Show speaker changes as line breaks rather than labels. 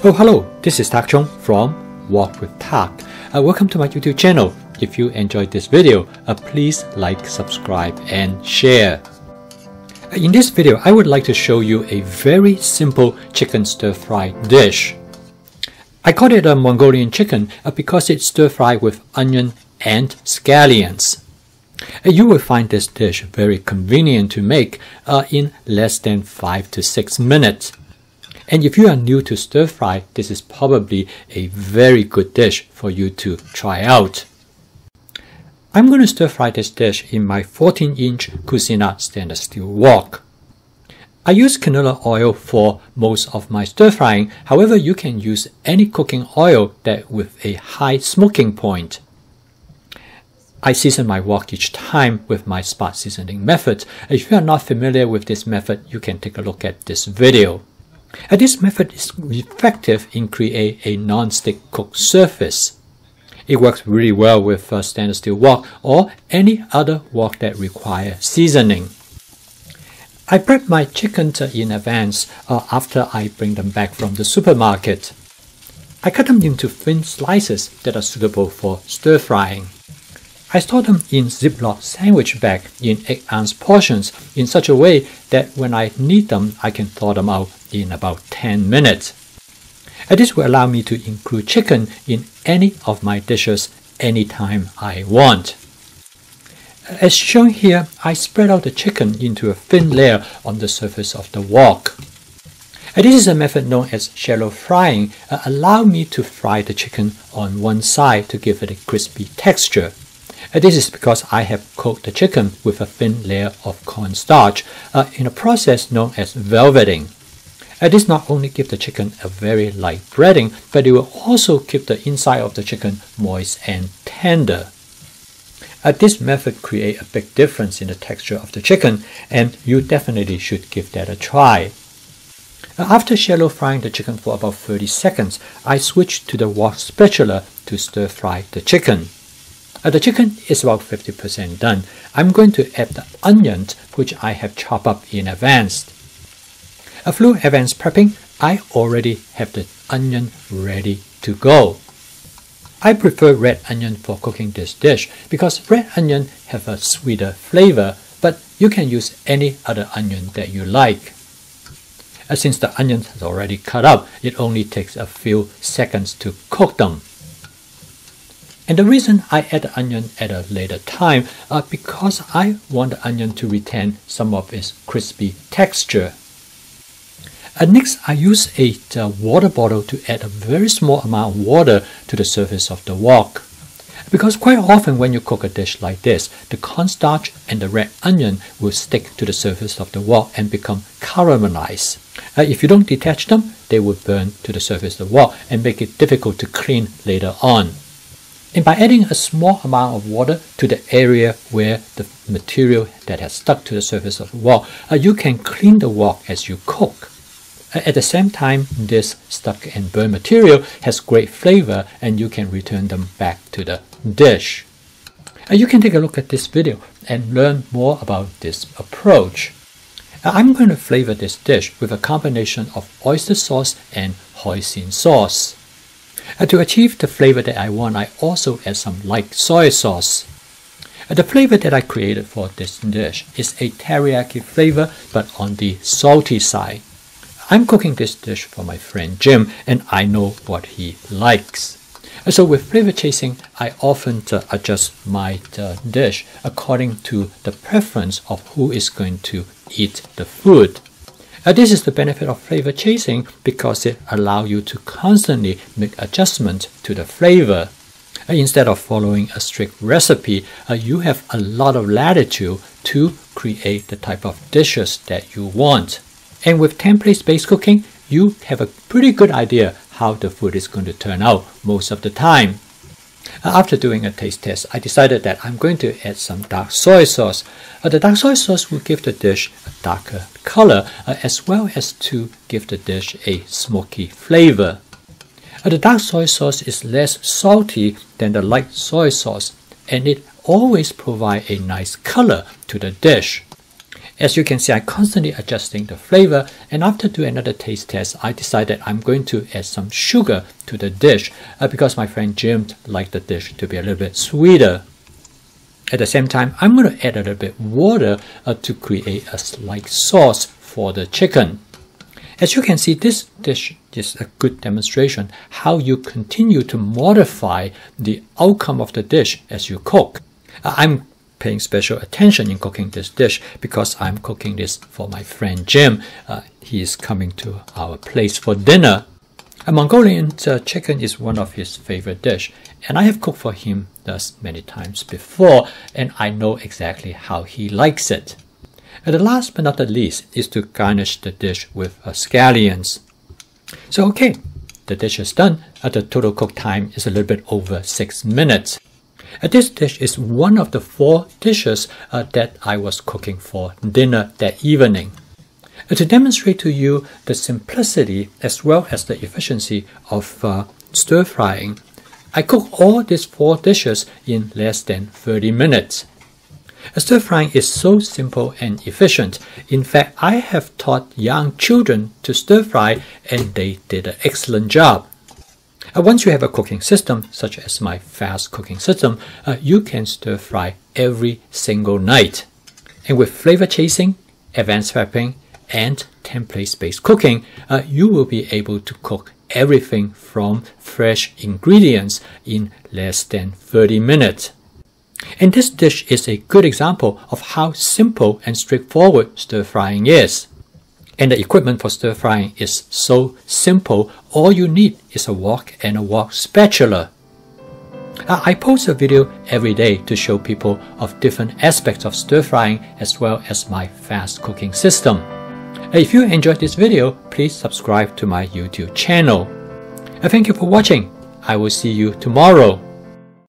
Oh, hello, this is Tak Chung from Walk with Tak. Welcome to my YouTube channel. If you enjoyed this video, please like, subscribe and share. In this video, I would like to show you a very simple chicken stir-fry dish. I call it a Mongolian chicken because it's stir-fried with onion and scallions. You will find this dish very convenient to make in less than 5 to 6 minutes. And if you are new to stir-fry, this is probably a very good dish for you to try out. I'm going to stir-fry this dish in my 14-inch Cuisinart stainless steel wok. I use canola oil for most of my stir-frying. However, you can use any cooking oil that with a high smoking point. I season my wok each time with my spot seasoning method. If you are not familiar with this method, you can take a look at this video. This method is effective in creating a non-stick cooked surface. It works really well with stainless steel wok or any other wok that requires seasoning. I prep my chicken in advance after I bring them back from the supermarket. I cut them into thin slices that are suitable for stir-frying. I store them in Ziploc sandwich bag in 8-ounce portions in such a way that when I need them, I can thaw them out in about 10 minutes. This will allow me to include chicken in any of my dishes anytime I want. As shown here, I spread out the chicken into a thin layer on the surface of the wok. This is a method known as shallow frying. Allow me to fry the chicken on one side to give it a crispy texture. This is because I have coated the chicken with a thin layer of cornstarch in a process known as velveting. This not only gives the chicken a very light breading, but it will also keep the inside of the chicken moist and tender. This method creates a big difference in the texture of the chicken, and you definitely should give that a try. After shallow frying the chicken for about 30 seconds, I switch to the wok spatula to stir fry the chicken. The chicken is about 50% done. I'm going to add the onions, which I have chopped up in advance. Through advanced prepping, I already have the onion ready to go. I prefer red onion for cooking this dish because red onion have a sweeter flavor, but you can use any other onion that you like. Since the onions is already cut up, it only takes a few seconds to cook them. And the reason I add the onion at a later time because I want the onion to retain some of its crispy texture. Next, I use a water bottle to add a very small amount of water to the surface of the wok. Because quite often when you cook a dish like this, the cornstarch and the red onion will stick to the surface of the wok and become caramelized. If you don't detach them, they will burn to the surface of the wok and make it difficult to clean later on. And by adding a small amount of water to the area where the material that has stuck to the surface of the wok, you can clean the wok as you cook. At the same time, this stuck and burned material has great flavor and you can return them back to the dish. You can take a look at this video and learn more about this approach. I'm going to flavor this dish with a combination of oyster sauce and hoisin sauce. To achieve the flavor that I want, I also add some light soy sauce. The flavor that I created for this dish is a teriyaki flavor, but on the salty side. I'm cooking this dish for my friend Jim, and I know what he likes. So with flavor chasing, I often adjust my dish according to the preference of who is going to eat the food. This is the benefit of flavor chasing because it allows you to constantly make adjustments to the flavor. Instead of following a strict recipe, you have a lot of latitude to create the type of dishes that you want. And with template-based cooking, you have a pretty good idea how the food is going to turn out most of the time. After doing a taste test, I decided that I'm going to add some dark soy sauce. The dark soy sauce will give the dish a darker color as well as to give the dish a smoky flavor. The dark soy sauce is less salty than the light soy sauce and it always provides a nice color to the dish. As you can see, I'm constantly adjusting the flavor, and after doing another taste test, I decided I'm going to add some sugar to the dish because my friend Jim liked the dish to be a little bit sweeter. At the same time, I'm going to add a little bit water to create a slight sauce for the chicken. As you can see, this dish is a good demonstration how you continue to modify the outcome of the dish as you cook. I'm paying special attention in cooking this dish because I'm cooking this for my friend Jim. He is coming to our place for dinner. A Mongolian chicken is one of his favorite dish, and I have cooked for him thus many times before, and I know exactly how he likes it. And the last but not the least is to garnish the dish with scallions. So okay, the dish is done. The total cook time is a little bit over 6 minutes. This dish is one of the 4 dishes that I was cooking for dinner that evening. To demonstrate to you the simplicity as well as the efficiency of stir frying, I cook all these 4 dishes in less than 30 minutes. Stir frying is so simple and efficient. In fact, I have taught young children to stir fry and they did an excellent job. Once you have a cooking system, such as my fast cooking system, you can stir fry every single night. And with flavor chasing, advanced prepping, and template-based cooking, you will be able to cook everything from fresh ingredients in less than 30 minutes. And this dish is a good example of how simple and straightforward stir frying is. And the equipment for stir frying is so simple, all you need is a wok and a wok spatula. I post a video every day to show people of different aspects of stir frying as well as my fast cooking system. If you enjoyed this video, please subscribe to my YouTube channel. Thank you for watching. I will see you tomorrow.